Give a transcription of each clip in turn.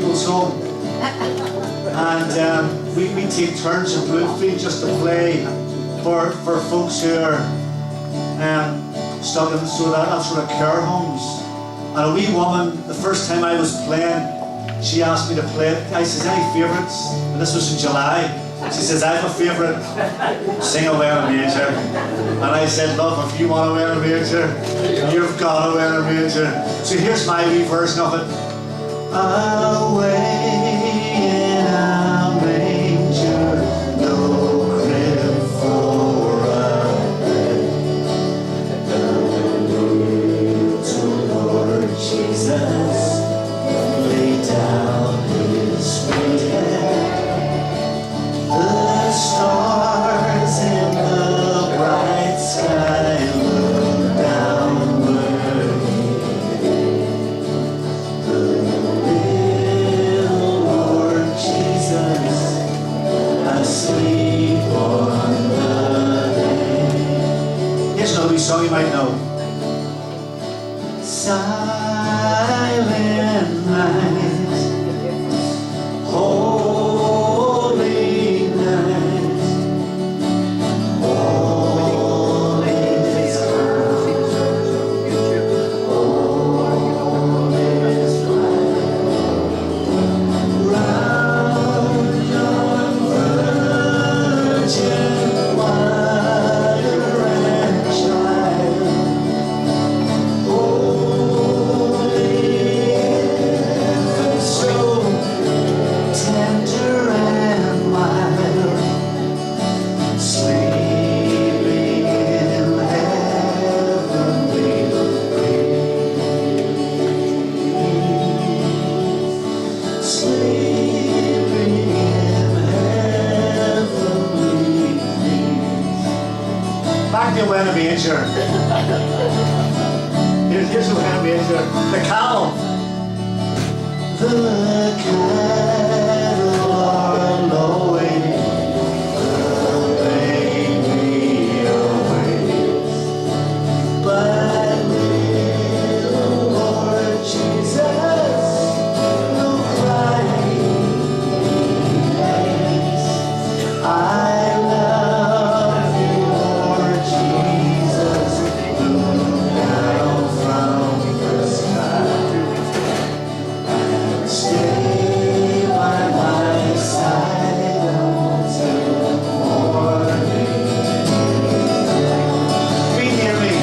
people's home, and we take turns in Bloomfield just to play for folks who are stuck in that sort of care homes. And a wee woman, the first time I was playing, she asked me to play it. I says, any favourites? And this was in July. She says, I have a favourite. Sing Away in a Manger. And I said, love, if you want to wear a manger, you've got to wear a manger. So here's my wee version of it. Away in a manger, no crib for a bed. The little Lord Jesus laid down his sweet head. The stars in the bright sky look downward. The little Lord Jesus asleep on the hay. Here's another wee song you might know. Silent night, holy night, all is calm, all is bright. Round yon virgin mother and child, holy infant, so tender and mild, sleeping in heavenly peace, sleeping in heavenly peace. Back to When a Manger. Here's the When a Manger. The cattle. The cattle are lowing, the baby awaits, but little Lord Jesus, no crying makes. I love you, Lord Jesus, look down from the sky. Stay by my side until morning. Be near me.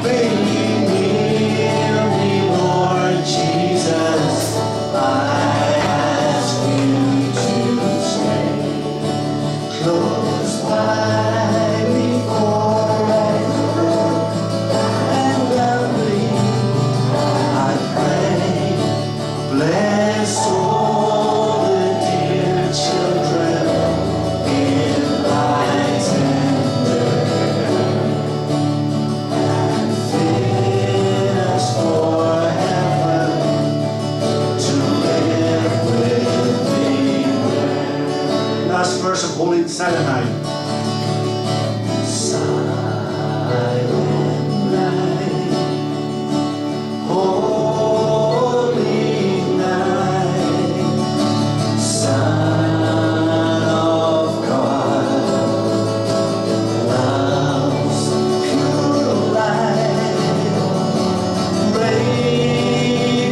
Be near me, Lord Jesus. I ask you to stay close by before I look and lovely. I pray, bless all the dear children in thy tender care, and fit us for heaven to live with thee there. Last verse of Holy Silent Night. Silent night, holy night, Son of God, love's pure light, radiant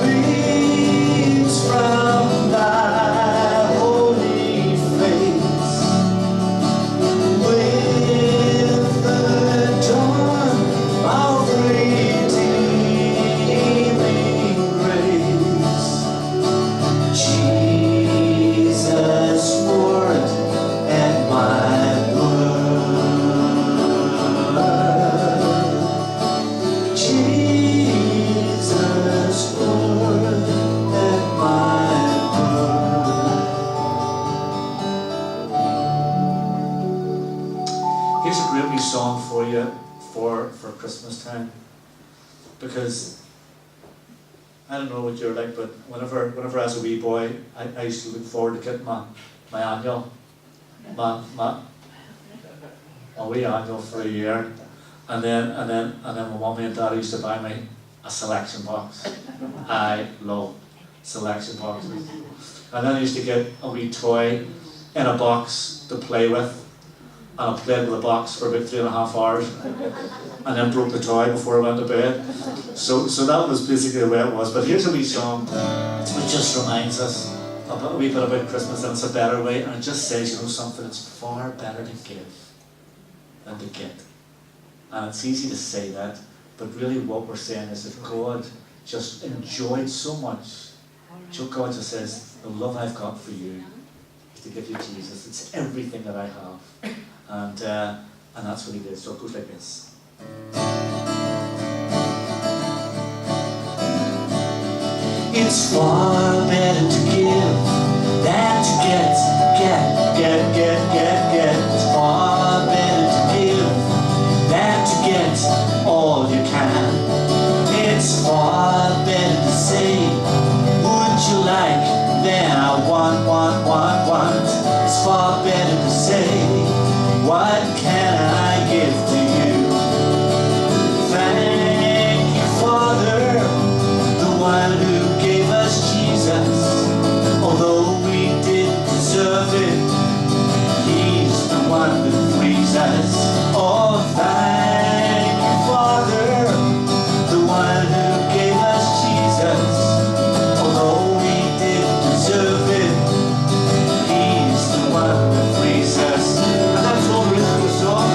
beams from thy holy face, with the dawn of redeeming grace. Jesus, Lord, and my blood. Jesus, Lord, and my blood. Here's a great wee song for you for Christmas time, because I don't know what you're like, but whenever as a wee boy, I used to look forward to getting my annual, my wee annual for a year, and then my mummy and daddy used to buy me a selection box. I love selection boxes. And then I used to get a wee toy in a box to play with. And I played with the box for about 3.5 hours and then broke the toy before I went to bed. So that was basically the way it was. But here's a wee song which just reminds us a wee bit about Christmas, and it's a better way, and it just says, you know something, it's far better to give than to get. And it's easy to say that, but really what we're saying is that God just enjoyed so much. God just says, the love I've got for you is to give you Jesus. It's everything that I have. And that's what he did. So it goes like this. It's far better to give than to get. It's far better to give than to get all you can. It's far better to say, would you like, than I want. It's far better to say, what can I give to you? Thank you, Father, the one who gave us Jesus. Although we didn't deserve it, he's the one that frees us. Oh, thank you, Father, the one who gave us Jesus. Although we didn't deserve it, he's the one that frees us. And that's all there is to the song.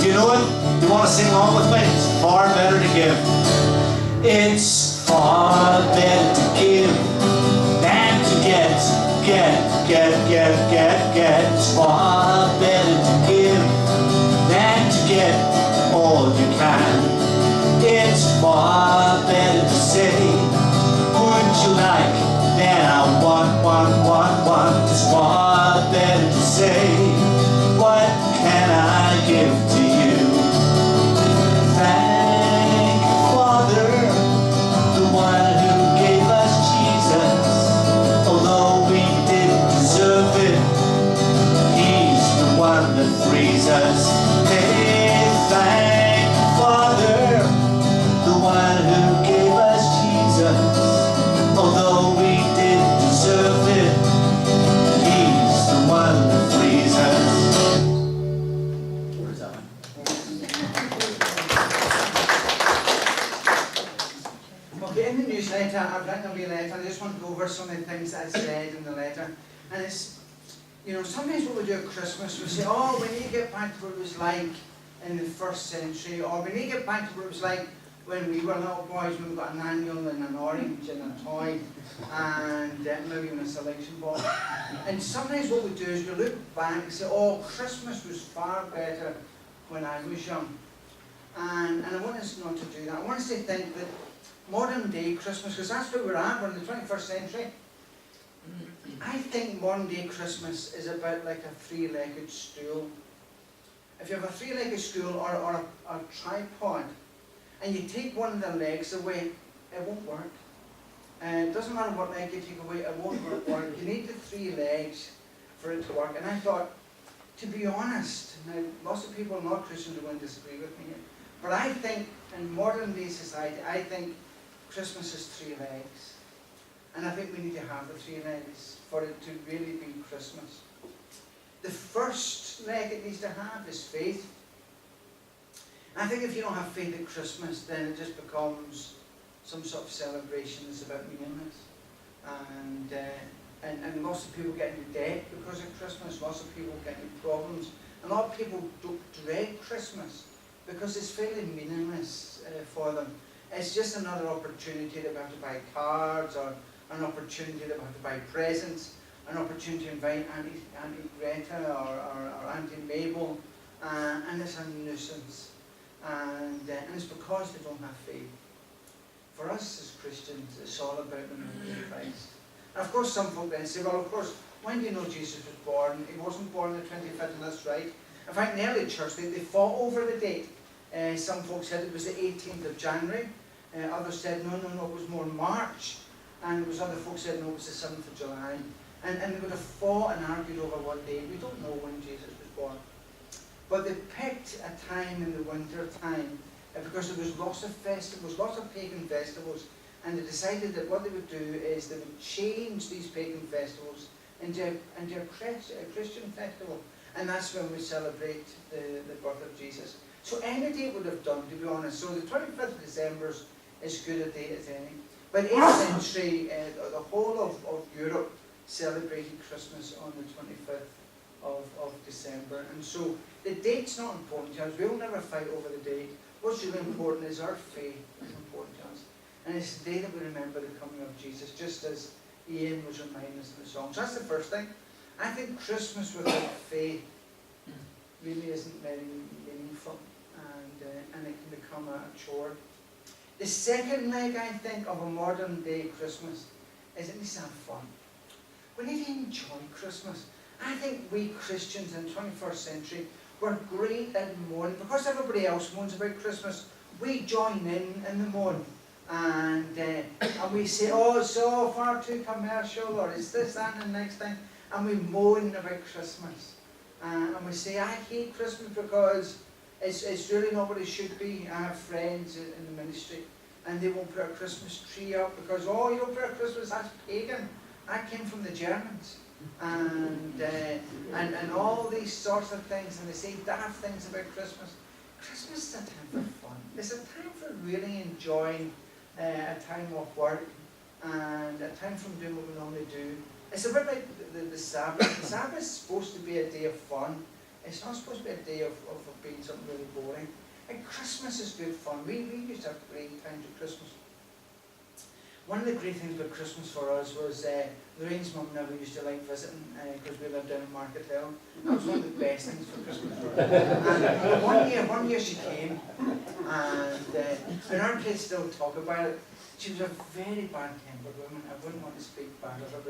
Do you know it? You want to sing along with me? It's far better to give. It's far better to give than to get. It's far better to give than to get all you can. It's far better to say, would you like, than I want. It's far better to say, what can I give to you? Thank you, Father, the one who gave us Jesus. Although we didn't deserve it, he's the one that frees us. Hey, thank you, Father, the one who gave us Jesus. Although we didn't deserve it, he's the one that frees us. Where's that one? Okay, in the newsletter, I've written a wee letter. I just want to go over some of the things that I said in the letter. And it's, you know, sometimes what we do at Christmas, we say, oh, we need to get back to what it was like in the 1st century, or we need to get back to what it was like when we were little boys, when we got an annual and an orange and a toy, and maybe even a selection box. And sometimes what we do is we look back and say, oh, Christmas was far better when I was young. And I want us not to do that. I want us to think that modern day Christmas, because that's where we're at, we're in the 21st century. I think modern day Christmas is about like a three-legged stool. If you have a three-legged stool or a tripod, and you take one of the legs away, it won't work. It doesn't matter what leg you take away, it won't work. You need the 3 legs for it to work. And I thought, to be honest, now lots of people not Christians are going to disagree with me here, but I think in modern day society, I think Christmas is 3 legs. And I think we need to have the 3 legs for it to really be Christmas. The first leg it needs to have is faith. I think if you don't have faith at Christmas, then it just becomes some sort of celebration that's about meaningless. And lots of people get into debt because of Christmas. Lots of people get into problems. A lot of people don't dread Christmas because it's fairly meaningless for them. It's just another opportunity that we have to buy cards, or an opportunity that we have to buy presents, an opportunity to invite Auntie Greta or Auntie Mabel, and it's a nuisance. And it's because they don't have faith. For us as Christians, it's all about the man of Christ. And of course some folk then say, well, of course, when do you know Jesus was born? He wasn't born on the 25th, and that's right. In fact, in the early church, they fought over the date. Some folks said it was the 18th of January. Others said, no, it was more March. And there was other folks said, no, it was the 7th of July. And they would have fought and argued over what day. We don't know when Jesus was born. But they picked a time in the winter time because there was lots of festivals, lots of pagan festivals, and they decided that what they would do is they would change these pagan festivals into a Christian festival, and that's when we celebrate the birth of Jesus. So any date would have done, to be honest. So the 25th of December is as good a date as any. By the 8th century, the whole of Europe celebrated Christmas on the 25th of December. And so the date's not important to us. We'll never fight over the date. What's really important is our faith is important to us. And it's the day that we remember the coming of Jesus, just as Ian was reminding us in the song. So that's the first thing. I think Christmas without faith really isn't very meaningful, and it can become a chore. The second leg, I think, of a modern day Christmas is it needs to have fun. We need to enjoy Christmas. I think we Christians in the 21st century were great at mourning. Because everybody else moans about Christmas, we join in the mourn. And we say, oh, it's so far too commercial, or it's this, that, and the next thing. And we moan about Christmas. And we say, I hate Christmas because it's really not what it should be. I have friends in the ministry, and they won't put a Christmas tree up because, oh, you don't put a Christmas, that's pagan. I came from the Germans. And all these sorts of things, and they say daft things about Christmas. Christmas is a time for fun. It's a time for really enjoying a time off work and a time from doing what we normally do. It's a bit like the Sabbath. The Sabbath is supposed to be a day of fun. It's not supposed to be a day of being something really boring. And Christmas is good fun. We used to have great times at Christmas. One of the great things about Christmas for us was Lorraine's mum never used to like visiting because we lived down in Market Hill. That was one of the best things for Christmas for her. And one year she came, and our kids still talk about it. She was a very bad-tempered woman. I wouldn't want to speak bad of her,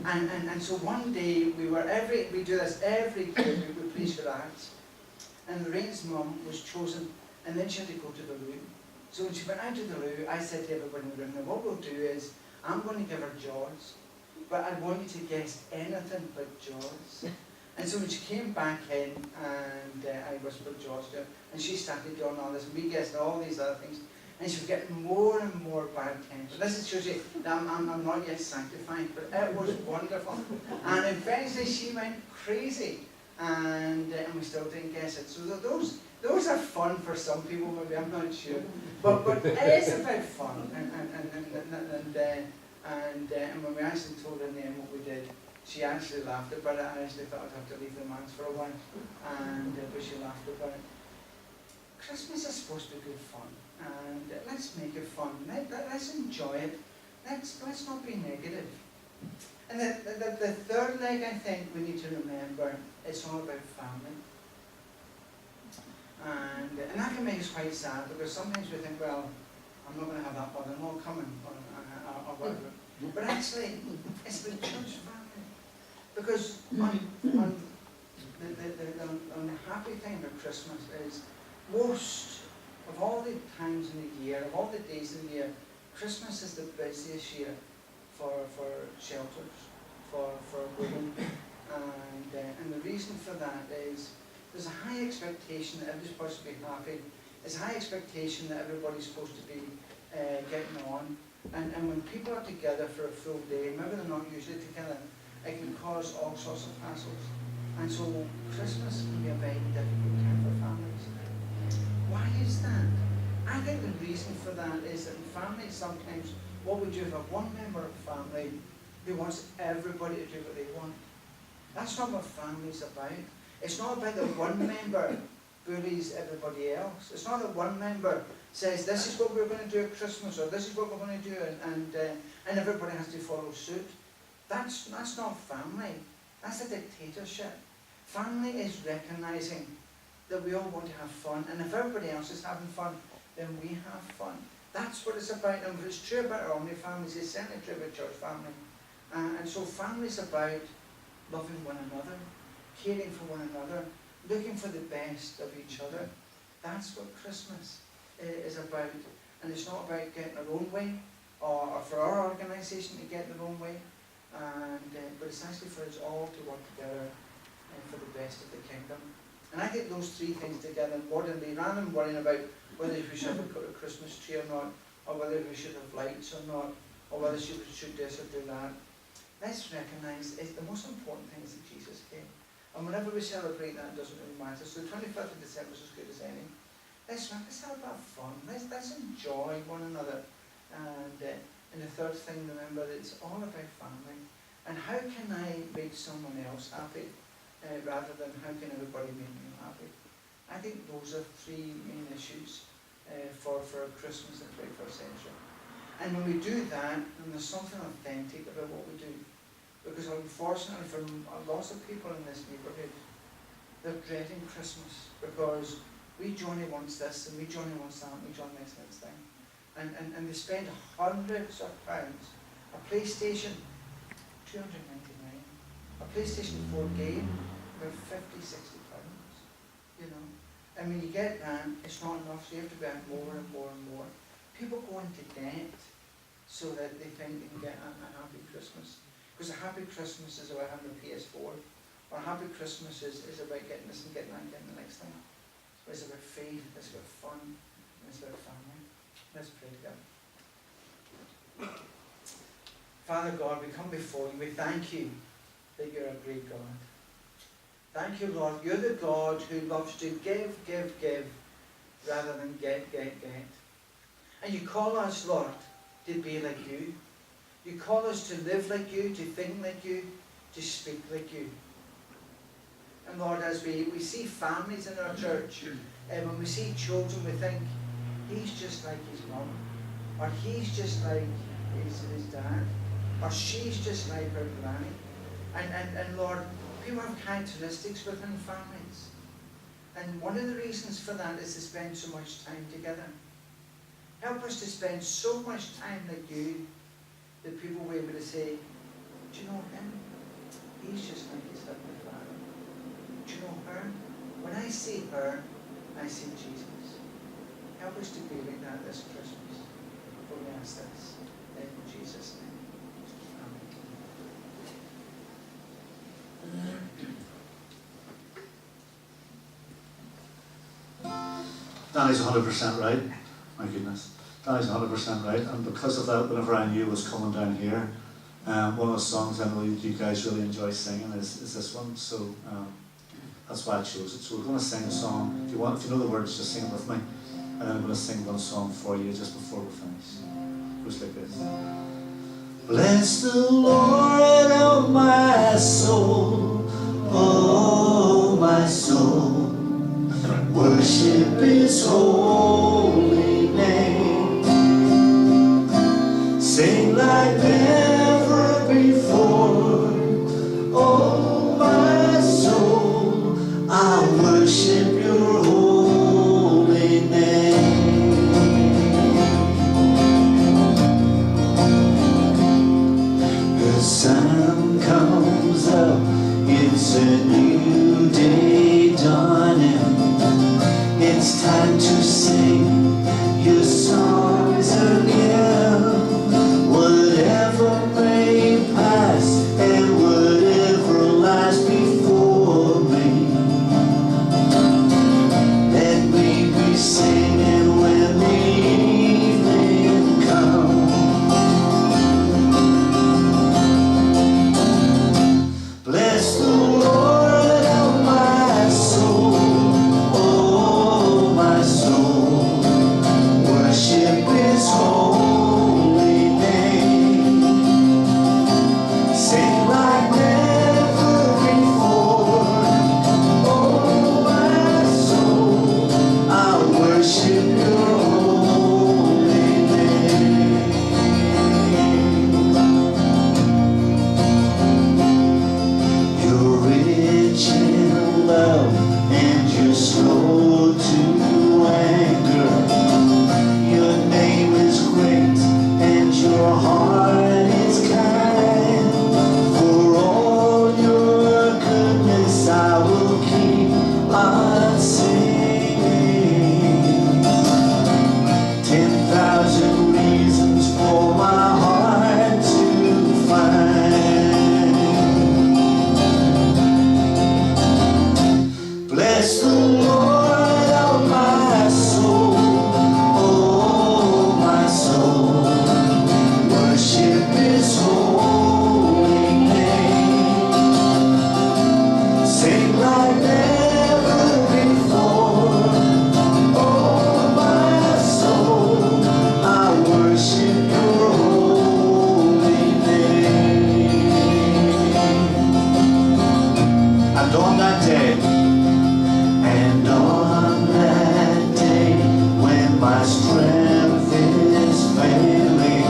and so one day we do this every year. We please for acts, and Lorraine's mum was chosen, and then she had to go to the loo. So when she went out to the loo, I said to everybody in the room, now what we'll do is, I'm going to give her Jaws, but I want you to guess anything but Jaws. And so when she came back in, and I whispered Jaws to her, and she started doing all this, and we guessed all these other things, and she was getting more and more bad tempered. This shows you that I'm not yet sanctified, but it was wonderful. And eventually she went crazy, and we still didn't guess it. So those are fun for some people, maybe, I'm not sure. But it is about fun, and when we actually told her in the end what we did, she actually laughed about it. I actually thought I'd have to leave the manse for a while, but she laughed about it. Christmas is supposed to be good fun, and let's make it fun. Let's enjoy it. Let's not be negative. And the third leg, I think, we need to remember, it's all about family. And that can make us quite sad, because sometimes we think, well, I'm not going to have that mother-in-law coming, or whatever. But actually, it's the church family. Because the happy thing about Christmas is, most of all the times in the year, of all the days in the year, Christmas is the busiest year for shelters, for women. And the reason for that is, there's a high expectation that everybody's supposed to be happy. There's a high expectation that everybody's supposed to be getting on. And when people are together for a full day, maybe they're not usually together, it can cause all sorts of hassles. And so Christmas can be a very difficult time for families. Why is that? I think the reason for that is that in families sometimes what we do is have one member of the family who wants everybody to do what they want. That's not what family's about. It's not about that one member bullies everybody else. It's not that one member says, this is what we're going to do at Christmas, or this is what we're going to do, and everybody has to follow suit. That's not family. That's a dictatorship. Family is recognizing that we all want to have fun, and if everybody else is having fun, then we have fun. That's what it's about, and if it's true about our only families, it's certainly true about church family. And so family is about loving one another, caring for one another, looking for the best of each other. That's what Christmas is about. And it's not about getting our own way, or for our organisation to get their own way, but it's actually for us all to work together for the best of the kingdom. And I think those three things together, modernly, rather than worrying about whether we should have a Christmas tree or not, or whether we should have lights or not, or whether we should this or do that, let's recognise the most important thing is that Jesus came. And whenever we celebrate that, it doesn't really matter. So the 25th of December is as good as any. Let's have fun. Let's enjoy one another. And the third thing, remember, it's all about family. And how can I make someone else happy rather than how can everybody make me happy? I think those are three main issues for Christmas in the 21st century. And when we do that, then there's something authentic about what we do. Because unfortunately for lots of people in this neighbourhood, they're dreading Christmas because Johnny wants this and Johnny wants that and Johnny wants next thing. And they spend hundreds of pounds. A PlayStation, £299. A PlayStation 4 game, about £50, £60. You know? And when you get that, it's not enough, so you have to buy more and more and more. People go into debt so that they think they can get a happy Christmas. Because a happy Christmas is about having a PS4. Or a happy Christmas is about getting this and getting that and getting the next thing. So it's about faith, it's about fun, and it's about family. Let's pray together. Father God, we come before you. We thank you that you're a great God. Thank you, Lord. You're the God who loves to give, give, give, rather than get, get, get. And you call us, Lord, to be like you. You call us to live like you, to think like you, to speak like you. And Lord, as we see families in our church, and when we see children, we think, he's just like his mum, or he's just like his dad, or she's just like her granny. And Lord, people have characteristics within families. And one of the reasons for that is to spend so much time together. Help us to spend so much time like you, that people will be able to say, do you know him? He's just like his heavenly Father. Do you know her? When I see her, I see Jesus. Help us to be like that this Christmas. For we ask this in Jesus' name. Amen. Danny's 100% right. My goodness. Danny's 100% right. And because of that, whenever I knew it was coming down here, one of the songs I know you guys really enjoy singing is this one. So that's why I chose it. So we're going to sing a song. If you know the words, just sing it with me. And then I'm going to sing one song for you just before we finish. It goes like this. Bless the Lord, oh my soul, oh my soul. Worship his holy name. Sing like never before. Oh my soul, I worship your holy name. The sun comes up Bless the Lord, oh my soul, oh my soul. Worship His holy name. Sing like never before. Oh my soul, I worship Your holy name. And on that day, and on that day, when my strength is failing,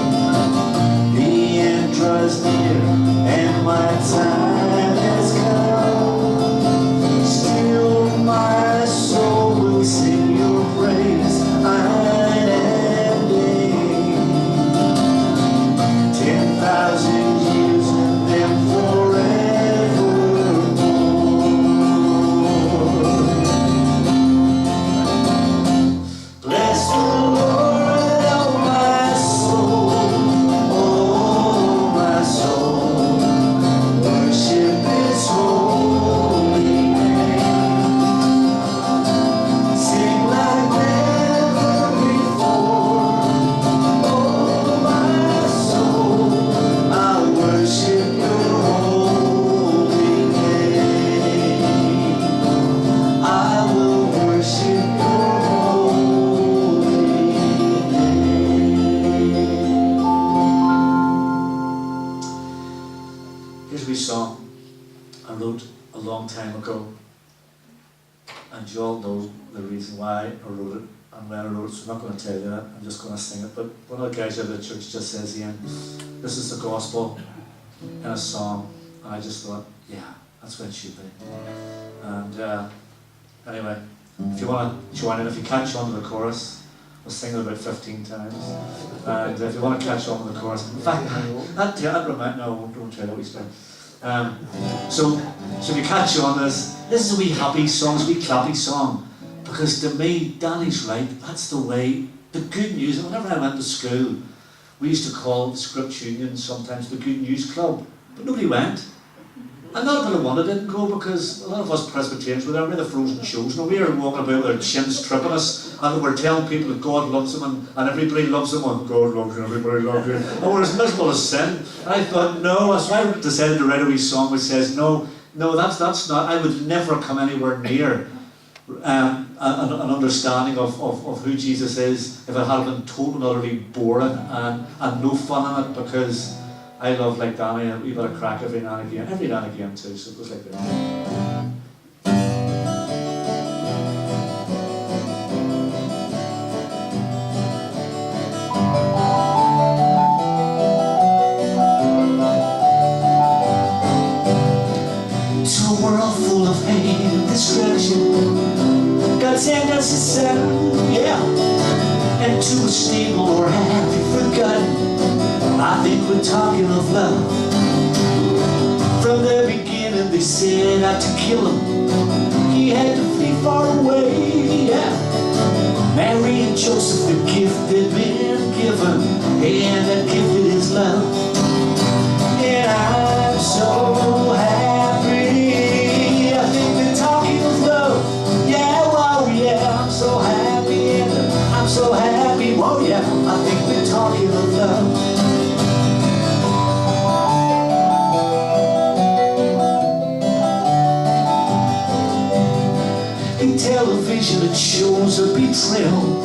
the end draws near, and my time has come, still my soul will sing Your praise unending. 10,000 years and then forevermore. Bless the Lord, oh my soul, oh my soul. Worship His holy name. Sing like never before. Oh my soul, I worship Your holy name. I will worship Your holy name. Here's a wee song I wrote a long time ago, and you all know the reason why I wrote it and when I wrote it, so I'm not going to tell you that, I'm just going to sing it. But one of the guys out of the church just says, Ian, this is the gospel in a song, and I just thought, yeah, that's what it should be. And anyway, if you want to join in, if you catch on to the chorus, we'll sing it about 15 times. And if you want to catch on to the chorus, in fact, that remind, no, don't try that, we spend. So if you catch on this is a wee happy song, it's a wee clappy song. Because to me, Danny's right, that's the way, the good news. Whenever I went to school, we used to call the Script Union sometimes the Good News Club, but nobody went. And not that I wanted didn't go, because a lot of us Presbyterians were there with the frozen shows. We were walking about with our chins tripping us, and we're telling people that God loves them and everybody loves them, and God loves you, everybody loves you. And we're as miserable as sin. And I thought, no, so I decided to write a wee song which says, no, that's not, I would never come anywhere near an understanding of who Jesus is if it had been totally and utterly boring and no fun in it, because I love, like Danny, a wee bit of crack every now and again too, so it was like that. To a world full of hate and destruction, God sent us His Son, yeah, and to a stable or happy forgotten, I think we're talking of love. From the beginning they set out to kill Him. He had to flee far away, yeah. Mary and Joseph, the gift they'd been given, and that gift is His love. And I'm so happy, I think they're talking of love. Yeah, wow, yeah, I'm so happy, and I'm so happy, oh yeah, I think they're talking of love. Television, it shows a betrayal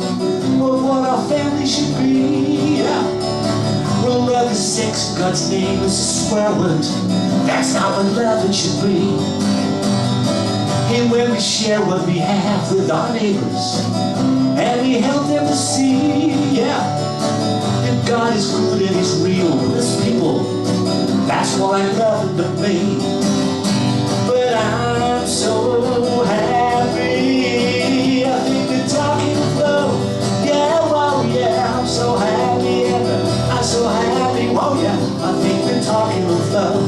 of what our family should be, yeah. Well, love is sex, God's name is a swear word. That's not what love it should be. And when we share what we have with our neighbors, and we help them to see, yeah, that God is good and He's real with His people, that's why I love it to me. But I'm so happy, I think they're talking of love. Yeah, well, yeah, I'm so happy, and I'm so happy, oh yeah, I think they're talking of love.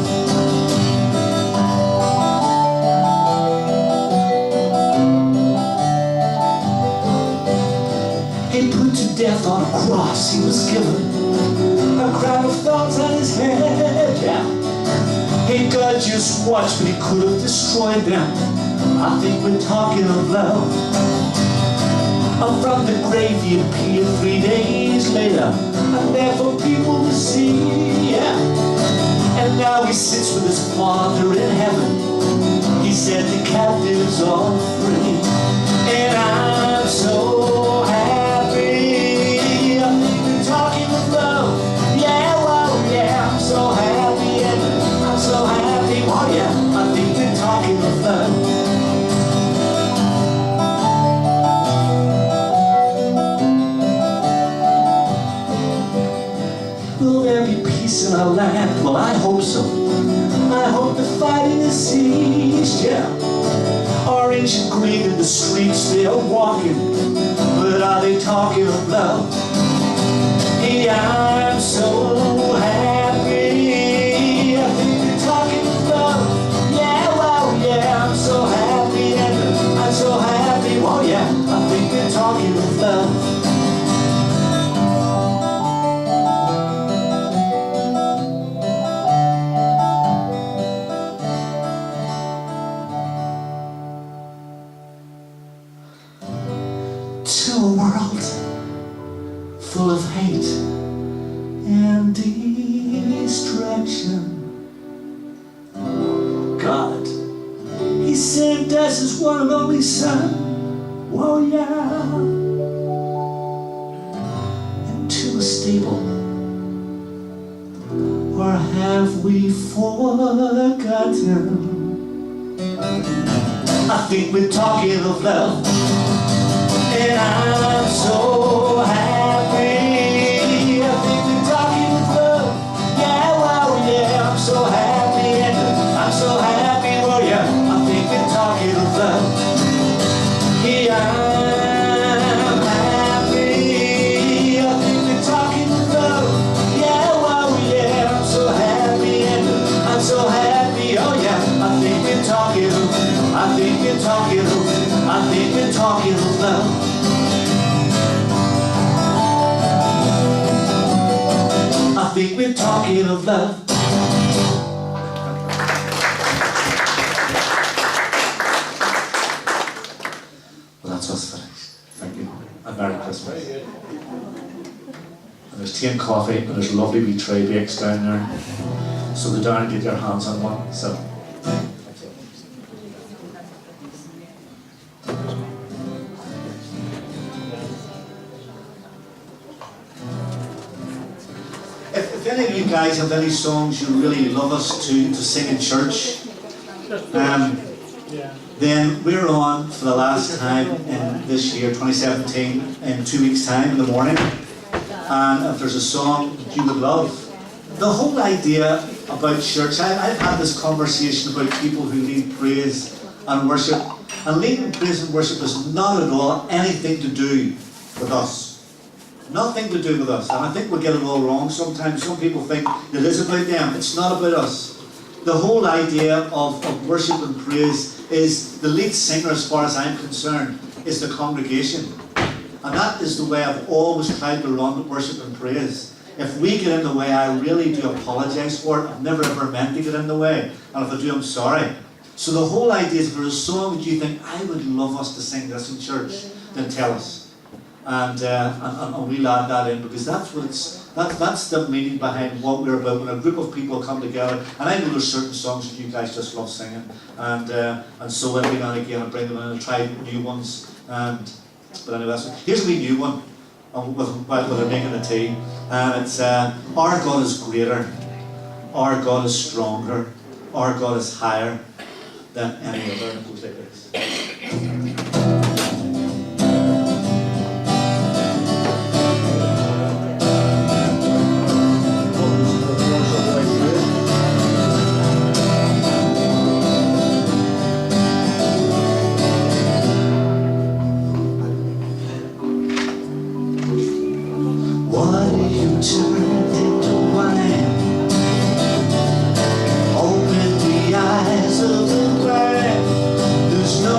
He put to death on a cross, He was given a crown of thorns on His head, yeah. Hey, God just watched, but He could have destroyed them. I think we're talking of love. And from the grave he appeared 3 days later, and there for people to see, yeah. And now he sits with his Father in heaven. He said the captives are free, and I'm so happy. I think we're talking of love, yeah, well, yeah. I'm so happy, and I'm so happy, oh yeah. I think we're talking of love. Will there be peace in our land? Well, I hope so. I hope the fighting has ceased, yeah. Orange and green in the streets they are walking, but are they talking of love? Yeah, I'm so happy. I think they're talking of love. Yeah, well, yeah, I'm so happy, and I'm so happy. Oh yeah, I think they're talking of love. To a world full of hate and destruction, God, He sent us His one and only Son, oh yeah, into a stable. Or have we forgotten? I think we're talking of love, and I'm so happy. I think we're talking of love. Yeah, well, yeah, I'm so happy, and I'm so happy. Well, yeah, I think we're talking of love. Yeah, I'm happy. I think we're talking of love. Yeah, well, yeah, I'm so happy, and I'm so happy. Oh yeah, I think we're talking of. I think we're talking of. I think we're talking of love. I think we're talking of love. Well, that's us finished. Thank you. And Merry Christmas. And there's tea and coffee, and there's lovely wee tray bakes down there. So go down and get your hands on one. So. If any of you guys have any songs you really love us to sing in church, then we're on for the last time in this year, 2017, in 2 weeks' time in the morning. And if there's a song that you would love, the whole idea about church, I've had this conversation about people who lead praise and worship. And leading praise and worship is not at all anything to do with us. Nothing to do with us. And I think we get it all wrong sometimes. Some people think it is about them. It's not about us. The whole idea of worship and praise is the lead singer, as far as I'm concerned, is the congregation. And that is the way I've always tried to run worship and praise. If we get in the way, I really do apologise for it. I've never ever meant to get in the way. And if I do, I'm sorry. So the whole idea is, if there's a song that you think, I would love us to sing this in church, then tell us. And we'll add that in, because that's what that's the meaning behind what we're about. When a group of people come together, and I know there's certain songs that you guys just love singing, and so every now and again I bring them in and try new ones. But anyway, here's a wee new one with a ring and a T, and it's our God is greater, our God is stronger, our God is higher than any other. It goes like this. There's no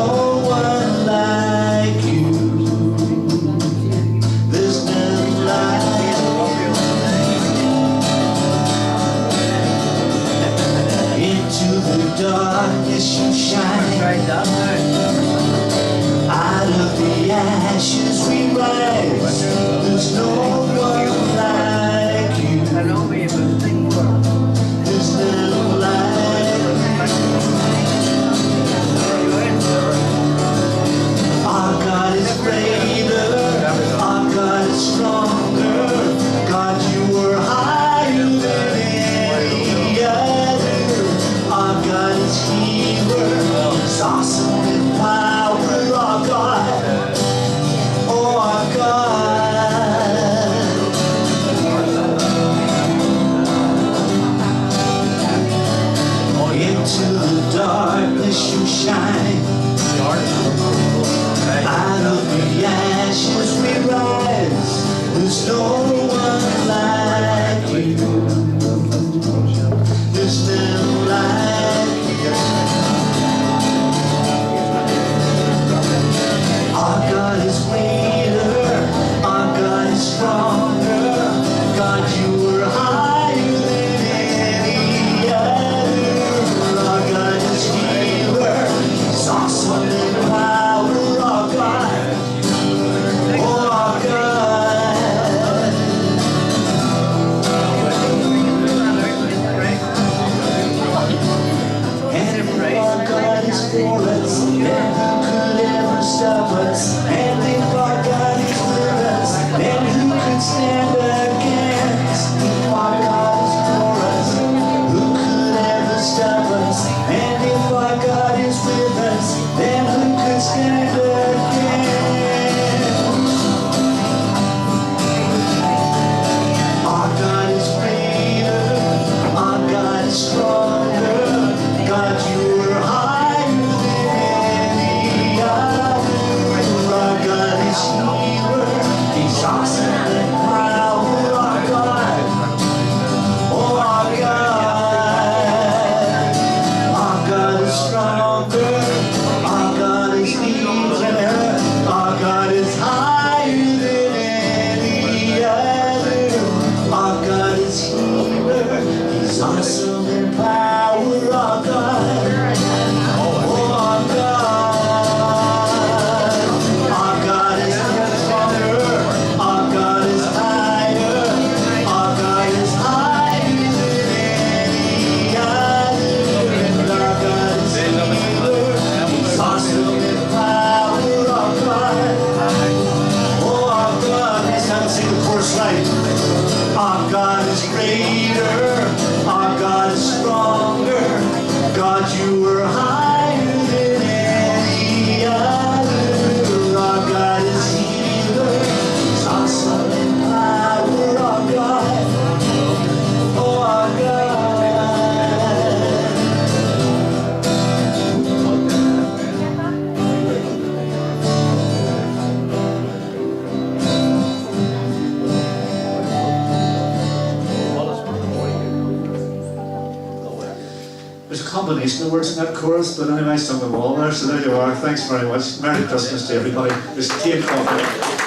combination of words in that chorus, but anyway, I sung them all there, so there you are. Thanks very much. Merry Christmas to everybody. There's tea and coffee.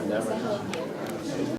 Never.